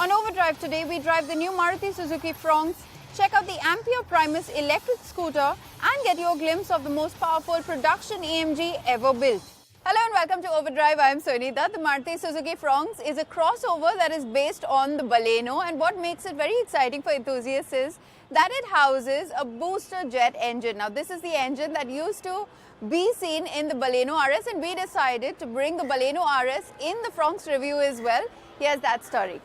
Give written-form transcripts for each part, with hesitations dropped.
On Overdrive today, we drive the new Maruti Suzuki Fronx, check out the Ampere Primus electric scooter and get your glimpse of the most powerful production AMG ever built. Hello and welcome to Overdrive. I am Sonita. The Maruti Suzuki Fronx is a crossover that is based on the Baleno, and what makes it very exciting for enthusiasts is that it houses a booster jet engine. Now this is the engine that used to be seen in the Baleno RS, and we decided to bring the Baleno RS in the Fronx review as well. Here's that story.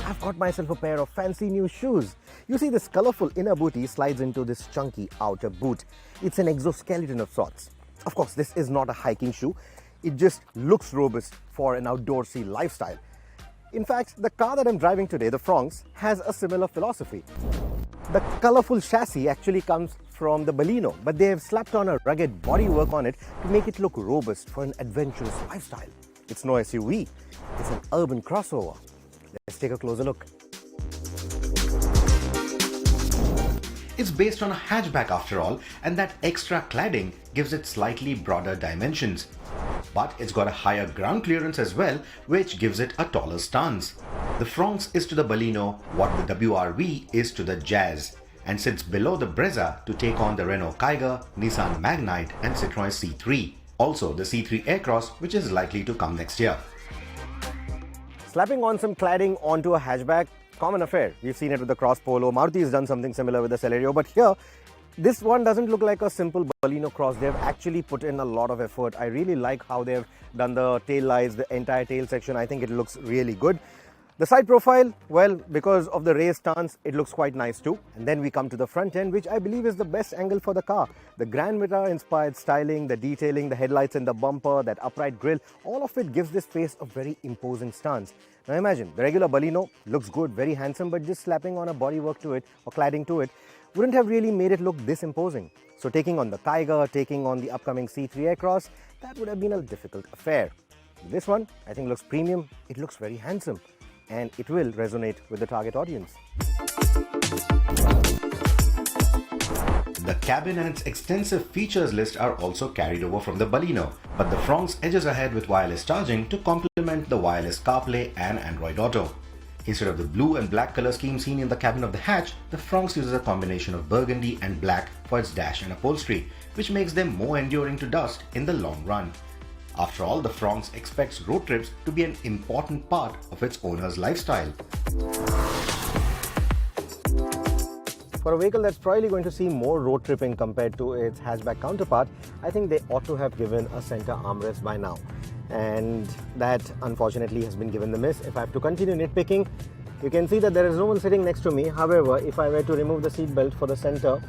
I've got myself a pair of fancy new shoes. You see, this colorful inner booty slides into this chunky outer boot. It's an exoskeleton of sorts. Of course, this is not a hiking shoe. It just looks robust for an outdoorsy lifestyle. In fact, the car that I'm driving today, the Fronx, has a similar philosophy. The colorful chassis actually comes from the Baleno, but they have slapped on a rugged bodywork on it to make it look robust for an adventurous lifestyle. It's no SUV, it's an urban crossover. Let's take a closer look. It's based on a hatchback after all, and that extra cladding gives it slightly broader dimensions. But it's got a higher ground clearance as well, which gives it a taller stance. The Fronx is to the Baleno what the WRV is to the Jazz, and sits below the Brezza to take on the Renault Kiger, Nissan Magnite and Citroen C3. Also the C3 Aircross, which is likely to come next year. Slapping on some cladding onto a hatchback, common affair. We've seen it with the Cross Polo. Maruti has done something similar with the Celerio, but here, this one doesn't look like a simple Baleno Cross. They've actually put in a lot of effort. I really like how they've done the tail lights, the entire tail section. I think it looks really good. The side profile, well, because of the raised stance, it looks quite nice too. And then we come to the front end, which I believe is the best angle for the car. The Grand Mirror-inspired styling, the detailing, the headlights in the bumper, that upright grille, all of it gives this face a very imposing stance. Now imagine, the regular Baleno looks good, very handsome, but just slapping on a bodywork to it or cladding to it wouldn't have really made it look this imposing. So taking on the Kiger, taking on the upcoming C3 Aircross, that would have been a difficult affair. This one, I think, looks premium, it looks very handsome, and it will resonate with the target audience. The cabin and its extensive features list are also carried over from the Baleno, but the Fronx edges ahead with wireless charging to complement the wireless CarPlay and Android Auto. Instead of the blue and black color scheme seen in the cabin of the hatch, the Fronx uses a combination of burgundy and black for its dash and upholstery, which makes them more enduring to dust in the long run. After all, the Fronx expects road trips to be an important part of its owner's lifestyle. For a vehicle that's probably going to see more road tripping compared to its hatchback counterpart, I think they ought to have given a center armrest by now. And that unfortunately has been given the miss. If I have to continue nitpicking, you can see that there is no one sitting next to me. However, if I were to remove the seat belt for the center,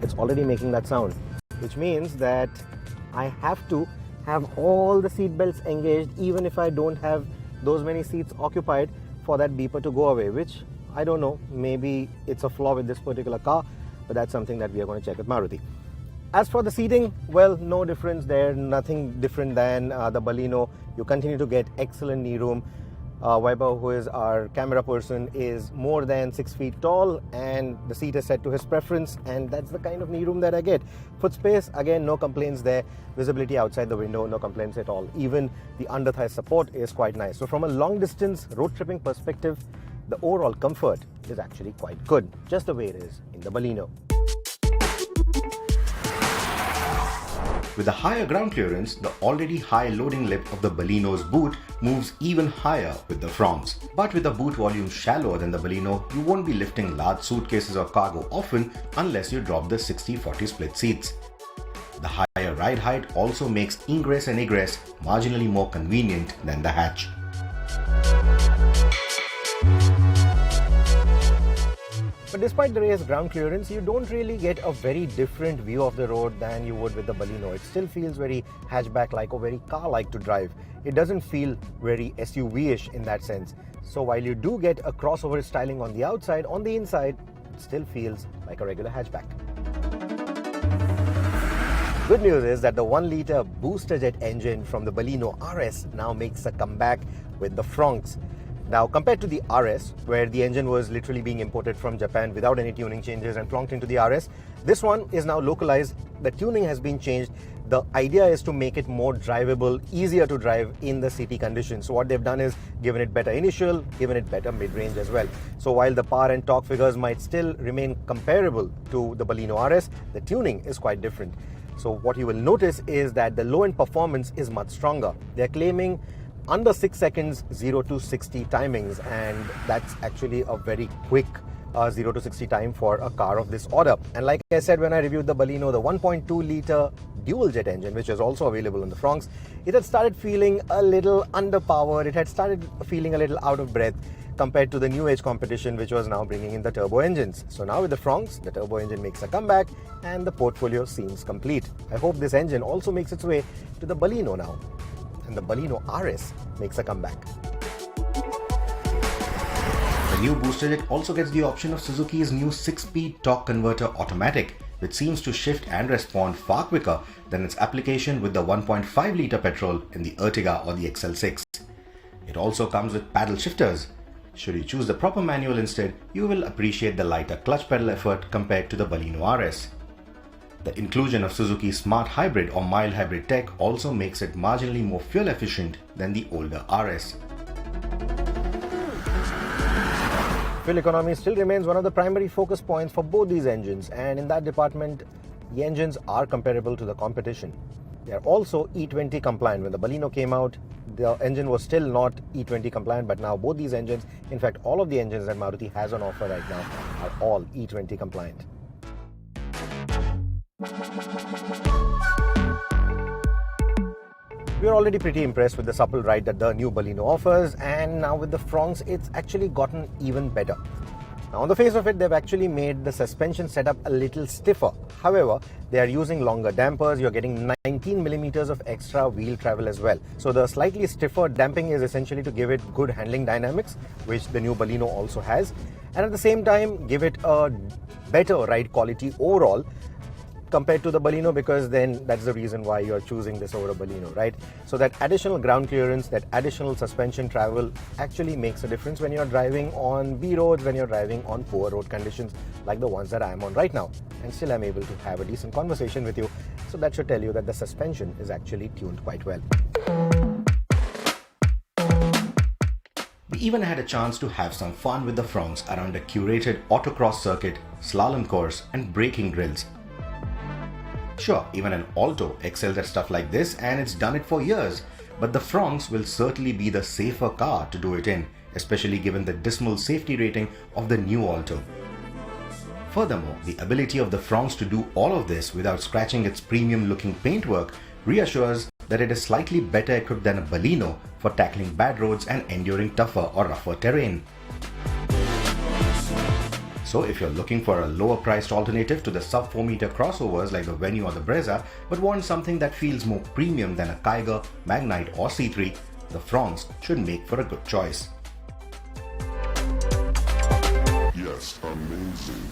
it's already making that sound, which means that I have to have all the seat belts engaged even if I don't have those many seats occupied for that beeper to go away, which I don't know, maybe it's a flaw with this particular car, but that's something that we are going to check with Maruti. As for the seating, well, no difference there, nothing different than the Baleno. You continue to get excellent knee room. Weber, who is our camera person, is more than 6 feet tall, and the seat is set to his preference, and that's the kind of knee room that I get. Foot space, again, no complaints there. Visibility outside the window, no complaints at all. Even the under thigh support is quite nice. So from a long distance road tripping perspective, the overall comfort is actually quite good, just the way it is in the Baleno. With the higher ground clearance, the already high loading lip of the Baleno's boot moves even higher with the Fronx. But with a boot volume shallower than the Baleno, you won't be lifting large suitcases or cargo often unless you drop the 60-40 split seats. The higher ride height also makes ingress and egress marginally more convenient than the hatch. But despite the raised ground clearance, you don't really get a very different view of the road than you would with the Baleno. It still feels very hatchback-like or very car-like to drive. It doesn't feel very SUV-ish in that sense. So while you do get a crossover styling on the outside, on the inside, it still feels like a regular hatchback. Good news is that the 1-liter booster jet engine from the Baleno RS now makes a comeback with the Fronx. Now, compared to the RS, where the engine was literally being imported from Japan without any tuning changes and plonked into the RS, this one is now localized. The tuning has been changed. The idea is to make it more drivable, easier to drive in the city conditions. So what they've done is given it better initial, given it better mid-range as well. So while the power and torque figures might still remain comparable to the Baleno RS, the tuning is quite different. So what you will notice is that the low-end performance is much stronger. They're claiming under 6 seconds 0 to 60 timings, and that's actually a very quick 0 to 60 time for a car of this order. And like I said when I reviewed the Baleno, the 1.2 litre dual jet engine, which is also available on the Fronx, it had started feeling a little underpowered. It had started feeling a little out of breath compared to the new age competition, which was now bringing in the turbo engines. So now with the Fronx, the turbo engine makes a comeback and the portfolio seems complete. I hope this engine also makes its way to the Baleno now, and the Baleno RS makes a comeback. The new booster jet also gets the option of Suzuki's new 6-speed torque converter automatic, which seems to shift and respond far quicker than its application with the 1.5 litre petrol in the Ertiga or the XL6. It also comes with paddle shifters. Should you choose the proper manual instead, you will appreciate the lighter clutch pedal effort compared to the Baleno RS. The inclusion of Suzuki's smart hybrid or mild hybrid tech also makes it marginally more fuel efficient than the older RS. Fuel economy still remains one of the primary focus points for both these engines, and in that department, the engines are comparable to the competition. They are also E20 compliant. When the Baleno came out, the engine was still not E20 compliant, but now both these engines, in fact all of the engines that Maruti has on offer right now, are all E20 compliant. We are already pretty impressed with the supple ride that the new Baleno offers, and now with the Fronx it's actually gotten even better. Now on the face of it, they've actually made the suspension setup a little stiffer. However, they are using longer dampers. You're getting 19 millimeters of extra wheel travel as well. So the slightly stiffer damping is essentially to give it good handling dynamics, which the new Baleno also has, and at the same time give it a better ride quality overall compared to the Baleno, because then that's the reason why you're choosing this over a Baleno, right? So that additional ground clearance, that additional suspension travel actually makes a difference when you're driving on B roads, when you're driving on poor road conditions like the ones that I am on right now. And still I'm able to have a decent conversation with you. So that should tell you that the suspension is actually tuned quite well. We even had a chance to have some fun with the Fronx around a curated autocross circuit, slalom course and braking drills. Sure, even an Alto excels at stuff like this, and it's done it for years, but the Fronx will certainly be the safer car to do it in, especially given the dismal safety rating of the new Alto. Furthermore, the ability of the Fronx to do all of this without scratching its premium looking paintwork reassures that it is slightly better equipped than a Baleno for tackling bad roads and enduring tougher or rougher terrain. So if you're looking for a lower priced alternative to the sub 4 meter crossovers like the Venue or the Brezza, but want something that feels more premium than a Kiger, Magnite or C3, the Fronx should make for a good choice. Yes, amazing.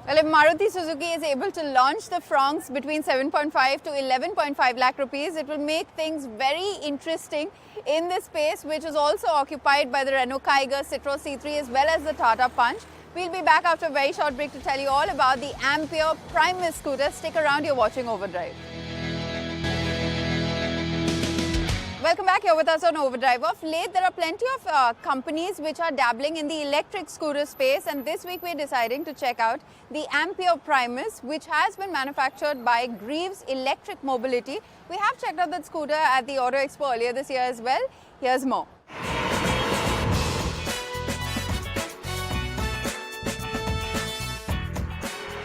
Well, if Maruti Suzuki is able to launch the Fronx between 7.5 to 11.5 lakh rupees, it will make things very interesting in this space, which is also occupied by the Renault Kiger, Citroen C3 as well as the Tata Punch. We'll be back after a very short break to tell you all about the Ampere Primus scooter. Stick around, you're watching Overdrive. Welcome back here with us on Overdrive. Of late, there are plenty of companies which are dabbling in the electric scooter space, and this week we're deciding to check out the Ampere Primus, which has been manufactured by Greaves Electric Mobility. We have checked out that scooter at the Auto Expo earlier this year as well. Here's more.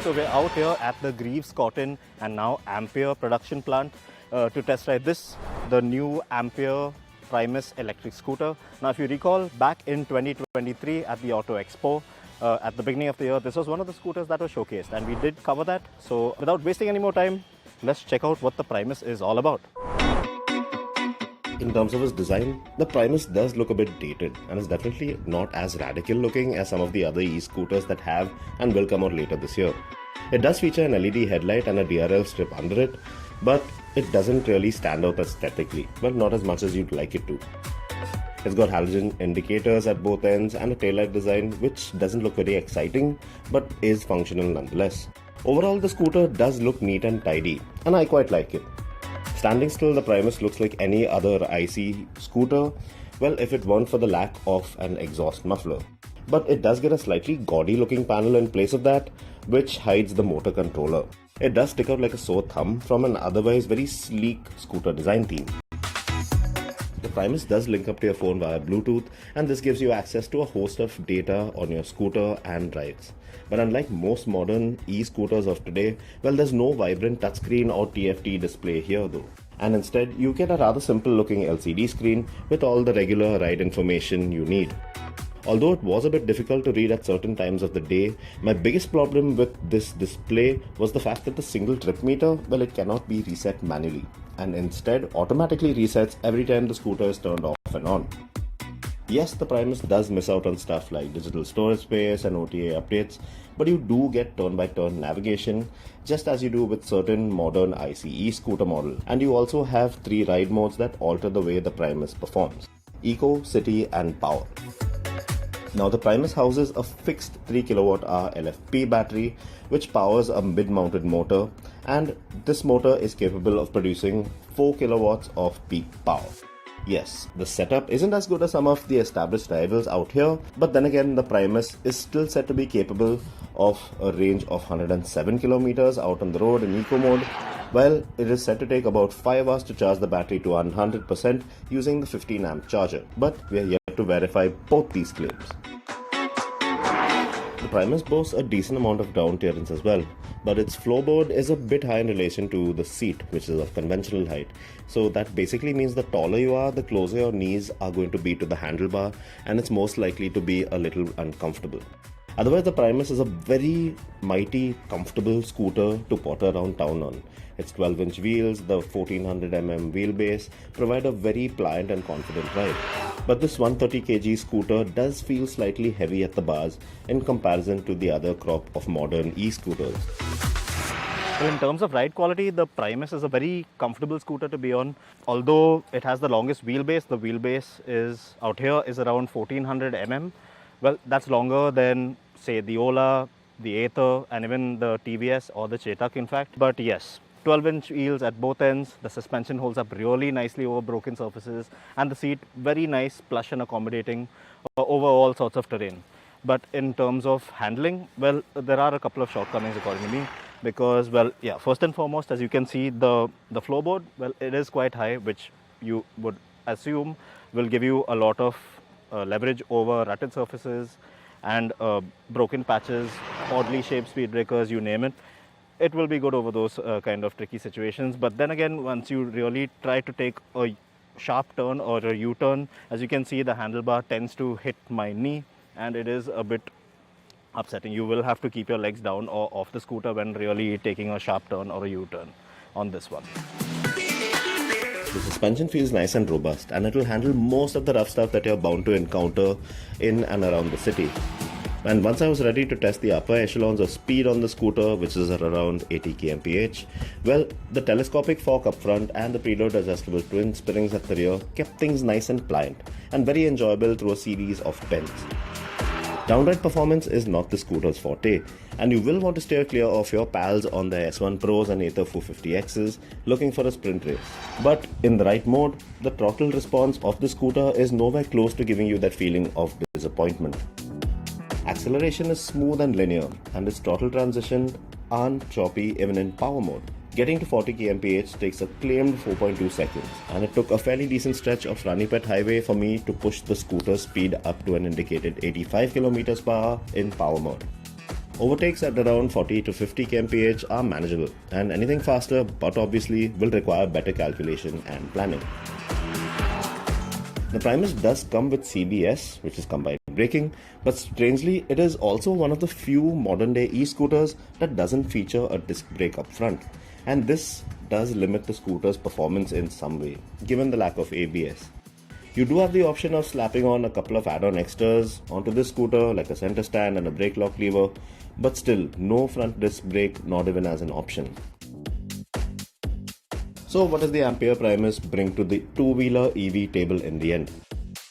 So we're out here at the Greaves Cotton and now Ampere production plant to test ride this, the new Ampere Primus electric scooter. Now if you recall, back in 2023 at the Auto Expo, at the beginning of the year, this was one of the scooters that was showcased and we did cover that. So without wasting any more time, let's check out what the Primus is all about. In terms of its design, the Primus does look a bit dated and is definitely not as radical looking as some of the other e-scooters that have and will come out later this year. It does feature an LED headlight and a DRL strip under it, but it doesn't really stand out aesthetically, well, not as much as you'd like it to. It's got halogen indicators at both ends and a taillight design which doesn't look very exciting but is functional nonetheless. Overall, the scooter does look neat and tidy, and I quite like it. Standing still, the Primus looks like any other IC scooter, well, if it weren't for the lack of an exhaust muffler. But it does get a slightly gaudy looking panel in place of that, which hides the motor controller. It does stick out like a sore thumb from an otherwise very sleek scooter design theme. The Primus does link up to your phone via Bluetooth, and this gives you access to a host of data on your scooter and rides. But unlike most modern e-scooters of today, well, there's no vibrant touchscreen or TFT display here though. And instead, you get a rather simple looking LCD screen with all the regular ride information you need. Although it was a bit difficult to read at certain times of the day, my biggest problem with this display was the fact that the single trip meter, well, it cannot be reset manually, and instead automatically resets every time the scooter is turned off and on. Yes, the Primus does miss out on stuff like digital storage space and OTA updates, but you do get turn-by-turn navigation, just as you do with certain modern ICE scooter model. And you also have 3 ride modes that alter the way the Primus performs: Eco, City and Power. Now, the Primus houses a fixed 3 kWh LFP battery which powers a mid-mounted motor, and this motor is capable of producing 4 kilowatts of peak power. Yes, the setup isn't as good as some of the established rivals out here, but then again, the Primus is still said to be capable of a range of 107 kilometers out on the road in eco mode, while it is said to take about 5 hours to charge the battery to 100% using the 15 amp charger. But we are yet to verify both these claims. The Primus boasts a decent amount of ground clearance as well, but its floorboard is a bit high in relation to the seat, which is of conventional height. So that basically means the taller you are, the closer your knees are going to be to the handlebar, and it's most likely to be a little uncomfortable. Otherwise, the Primus is a very mighty, comfortable scooter to potter around town on. Its 12-inch wheels, the 1400mm wheelbase provide a very pliant and confident ride. But this 130 kg scooter does feel slightly heavy at the bars in comparison to the other crop of modern e-scooters. Well, in terms of ride quality, the Primus is a very comfortable scooter to be on. Although it has the longest wheelbase, the wheelbase is out here is around 1400mm. Well, that's longer than, say, the Ola, the Ather, and even the TVS or the Chetak, in fact. But yes, 12-inch wheels at both ends, the suspension holds up really nicely over broken surfaces, and the seat very nice, plush and accommodating over all sorts of terrain. But in terms of handling, well, there are a couple of shortcomings according to me, because, well, yeah, first and foremost, as you can see, the floorboard, well, it is quite high, which you would assume will give you a lot of leverage over rutted surfaces and broken patches, oddly shaped speed breakers, you name it. It will be good over those kind of tricky situations. But then again, once you really try to take a sharp turn or a U-turn, as you can see, the handlebar tends to hit my knee, and it is a bit upsetting. You will have to keep your legs down or off the scooter when really taking a sharp turn or a U-turn on this one. The suspension feels nice and robust, and it will handle most of the rough stuff that you're bound to encounter in and around the city. And once I was ready to test the upper echelons of speed on the scooter, which is at around 80 kmph, well, the telescopic fork up front and the preload adjustable twin springs at the rear kept things nice and pliant, and very enjoyable through a series of bends. Downright performance is not the scooter's forte, and you will want to steer clear of your pals on the S1 Pros and Ather 450Xs looking for a sprint race. But in the right mode, the throttle response of the scooter is nowhere close to giving you that feeling of disappointment. Acceleration is smooth and linear, and its throttle transitions aren't choppy even in power mode. Getting to 40 kmph takes a claimed 4.2 seconds, and it took a fairly decent stretch of Ranipet highway for me to push the scooter's speed up to an indicated 85 km per hour in power mode. Overtakes at around 40 to 50 kmph are manageable, and anything faster but obviously will require better calculation and planning. The Primus does come with CBS, which is combined braking, but strangely it is also one of the few modern day e-scooters that doesn't feature a disc brake up front, and this does limit the scooter's performance in some way, given the lack of ABS. You do have the option of slapping on a couple of add-on extras onto this scooter, like a center stand and a brake lock lever, but still no front disc brake, not even as an option. So what does the Ampere Primus bring to the two-wheeler EV table in the end?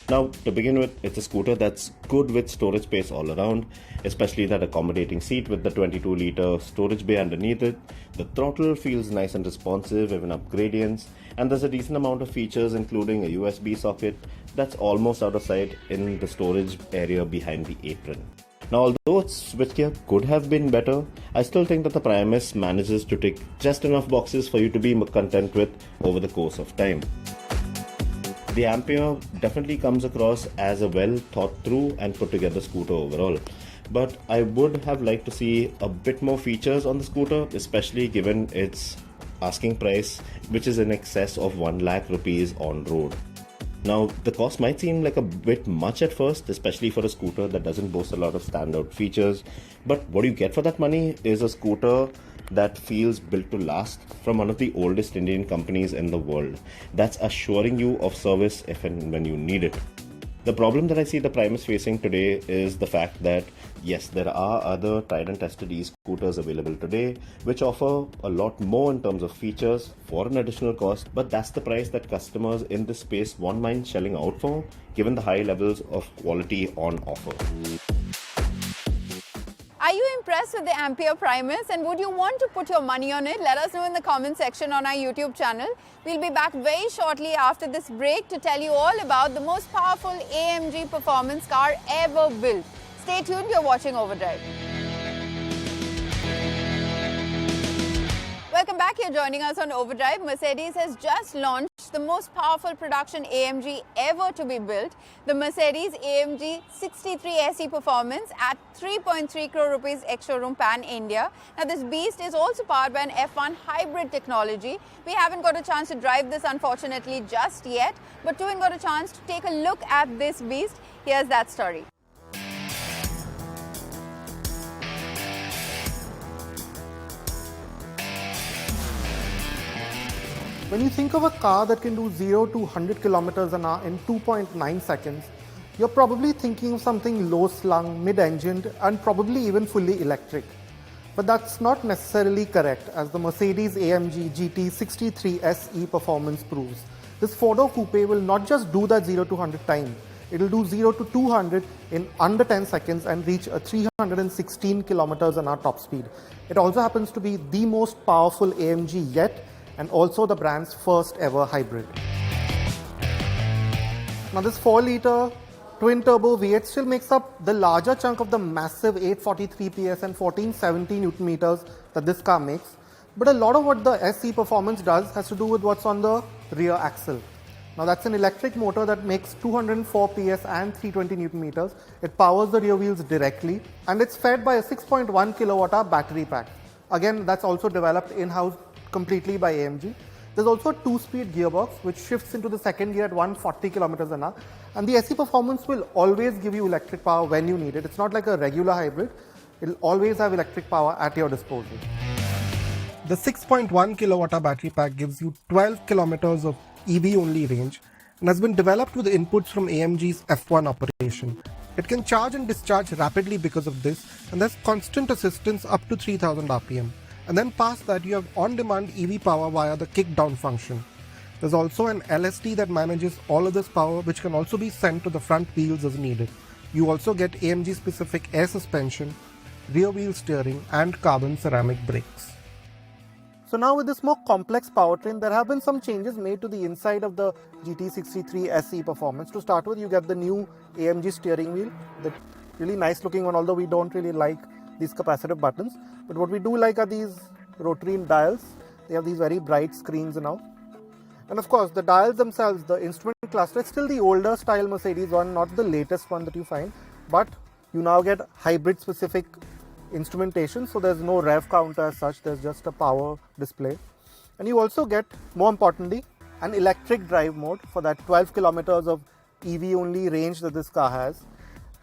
Now, to begin with, it's a scooter that's good with storage space all around, especially that accommodating seat with the 22-litre storage bay underneath it. The throttle feels nice and responsive, even up gradients, and there's a decent amount of features including a USB socket that's almost out of sight in the storage area behind the apron. Now, although its switchgear could have been better, I still think that the Primus manages to tick just enough boxes for you to be content with over the course of time. The Ampere definitely comes across as a well thought through and put together scooter overall. But I would have liked to see a bit more features on the scooter, especially given its asking price, which is in excess of 1 lakh rupees on road. Now, the cost might seem like a bit much at first, especially for a scooter that doesn't boast a lot of standout features. But what you get for that money is a scooter that feels built to last from one of the oldest Indian companies in the world. That's assuring you of service if and when you need it. The problem that I see the Primus facing today is the fact that yes, there are other tried and tested e-scooters available today which offer a lot more in terms of features for an additional cost, but that's the price that customers in this space won't mind shelling out for, given the high levels of quality on offer. Are you impressed with the Ampere Primus and would you want to put your money on it? Let us know in the comment section on our YouTube channel. We'll be back very shortly after this break to tell you all about the most powerful AMG performance car ever built. Stay tuned, you're watching Overdrive. Welcome back, you're joining us on Overdrive. Mercedes has just launched the most powerful production AMG ever to be built, the Mercedes-AMG 63 SE Performance at 3.3 crore rupees ex-showroom pan-India. Now this beast is also powered by an F1 hybrid technology. We haven't got a chance to drive this unfortunately just yet, but Tuin got a chance to take a look at this beast. Here's that story. When you think of a car that can do 0 to 100 kilometers an hour in 2.9 seconds, you're probably thinking of something low-slung, mid-engined, and probably even fully electric. But that's not necessarily correct, as the Mercedes-AMG GT 63 SE Performance proves. This four-door coupe will not just do that 0 to 100 time, it will do 0 to 200 in under 10 seconds and reach a 316 kilometers an hour top speed. It also happens to be the most powerful AMG yet, and also the brand's first ever hybrid. Now this 4-litre twin-turbo V8 still makes up the larger chunk of the massive 843 PS and 1470 Newton meters that this car makes, but a lot of what the SE Performance does has to do with what's on the rear axle. Now that's an electric motor that makes 204 PS and 320 Newton meters. It powers the rear wheels directly, and it's fed by a 6.1 kilowatt-hour battery pack. Again, that's also developed in-house completely by AMG. There's also a 2-speed gearbox which shifts into the second gear at 140 kilometers an hour, and the SE Performance will always give you electric power when you need it. It's not like a regular hybrid. It'll always have electric power at your disposal. The 6.1 kilowatt-hour battery pack gives you 12 kilometers of EV-only range and has been developed with inputs from AMG's F1 operation. It can charge and discharge rapidly because of this, and there's constant assistance up to 3000 RPM. And then past that, you have on-demand EV power via the kick-down function. There's also an LSD that manages all of this power, which can also be sent to the front wheels as needed. You also get AMG-specific air suspension, rear wheel steering, and carbon ceramic brakes. So now with this more complex powertrain, there have been some changes made to the inside of the GT63 SE Performance. To start with, you get the new AMG steering wheel, the really nice looking one, although we don't really like these capacitive buttons. But what we do like are these rotary dials. They have these very bright screens now. And of course, the dials themselves, the instrument cluster, it's still the older style Mercedes one, not the latest one that you find. But you now get hybrid specific instrumentation, so there's no rev counter as such, there's just a power display. And you also get, more importantly, an electric drive mode for that 12 kilometers of EV only range that this car has.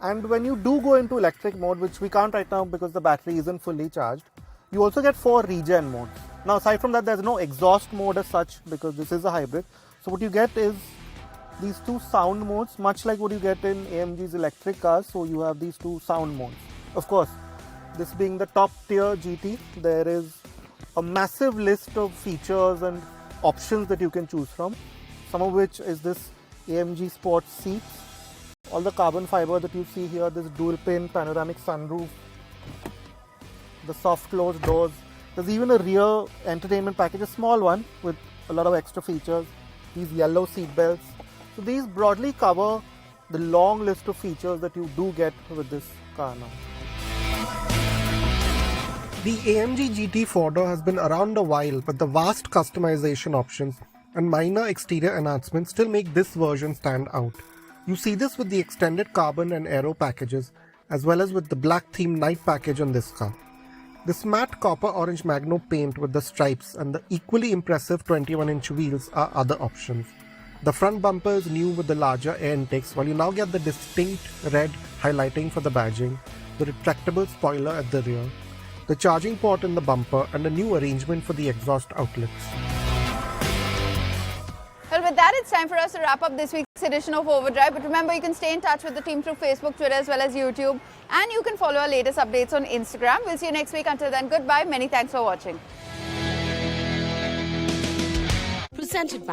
And when you do go into electric mode, which we can't right now because the battery isn't fully charged, you also get 4 regen modes. Now aside from that, there's no exhaust mode as such because this is a hybrid. So what you get is these 2 sound modes, much like what you get in AMG's electric cars. So you have these 2 sound modes. Of course, this being the top tier GT, there is a massive list of features and options that you can choose from, some of which is this AMG Sports seats. all the carbon fiber that you see here, this dual pin panoramic sunroof, the soft closed doors. There's even a rear entertainment package, a small one with a lot of extra features. These yellow seat belts. So these broadly cover the long list of features that you do get with this car now. The AMG GT 4-door has been around a while, but the vast customization options and minor exterior enhancements still make this version stand out. You see this with the extended carbon and aero packages, as well as with the black theme night package on this car. This matte copper orange Magno paint with the stripes and the equally impressive 21-inch wheels are other options. The front bumper is new with the larger air intakes, while you now get the distinct red highlighting for the badging, the retractable spoiler at the rear, the charging port in the bumper, and a new arrangement for the exhaust outlets. Well, with that, it's time for us to wrap up this week's edition of Overdrive. But remember, you can stay in touch with the team through Facebook, Twitter, as well as YouTube. And you can follow our latest updates on Instagram. We'll see you next week. Until then, goodbye. Many thanks for watching. Presented by